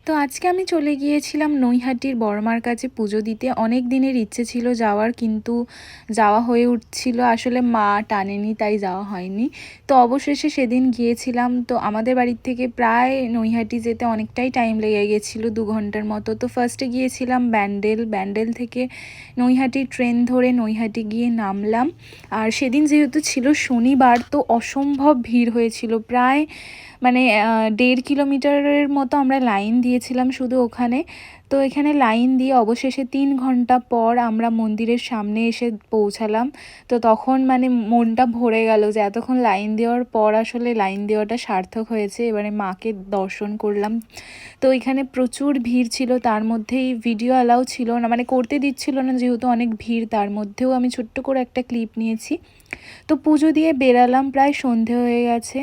তো আজকে আমি চলে গিয়েছিলাম নৈহাটির বড়মার কাছে পুজো দিতে। অনেক দিনের ইচ্ছে ছিল যাওয়ার, কিন্তু যাওয়া হয়ে উঠছিল আসলে মা টানেনি, তাই যাওয়া হয়নি। তো অবশেষে সেদিন গিয়েছিলাম। তো আমাদের বাড়ির থেকে প্রায় নৈহাটি যেতে অনেকটাই টাইম লেগে গেছিলো, 2 ঘন্টার মতো। তো ফার্স্টে গিয়েছিলাম ব্যান্ডেল থেকে নৈহাটি ট্রেন ধরে নৈহাটি গিয়ে নামলাম। আর সেদিন যেহেতু ছিল শনিবার, তো অসম্ভব ভিড় হয়েছিল। প্রায় মানে 1.5 কিলোমিটারের মতো আমরা লাইন দিয়েছিলাম শুধু ওখানে। তো এখানে লাইন দিয়ে অবশেষে 3 ঘন্টা পর আমরা মন্দিরের সামনে এসে পৌঁছালাম। তো তখন মানে মনটা ভরে গেল যে এতক্ষণ লাইন দেওয়ার পর আসলে লাইন দেওয়াটা সার্থক হয়েছে। এবারে মাকে দর্শন করলাম। তো এখানে প্রচুর ভিড় ছিল, তার মধ্যেই ভিডিও অ্যালাউ ছিল না, মানে করতে দিচ্ছিল না যেহেতু অনেক ভিড়। তার মধ্যেও আমি ছোট্ট করে একটা ক্লিপ নিয়েছি। তো পুজো দিয়ে বেরালাম, প্রায় সন্ধে হয়ে গেছে।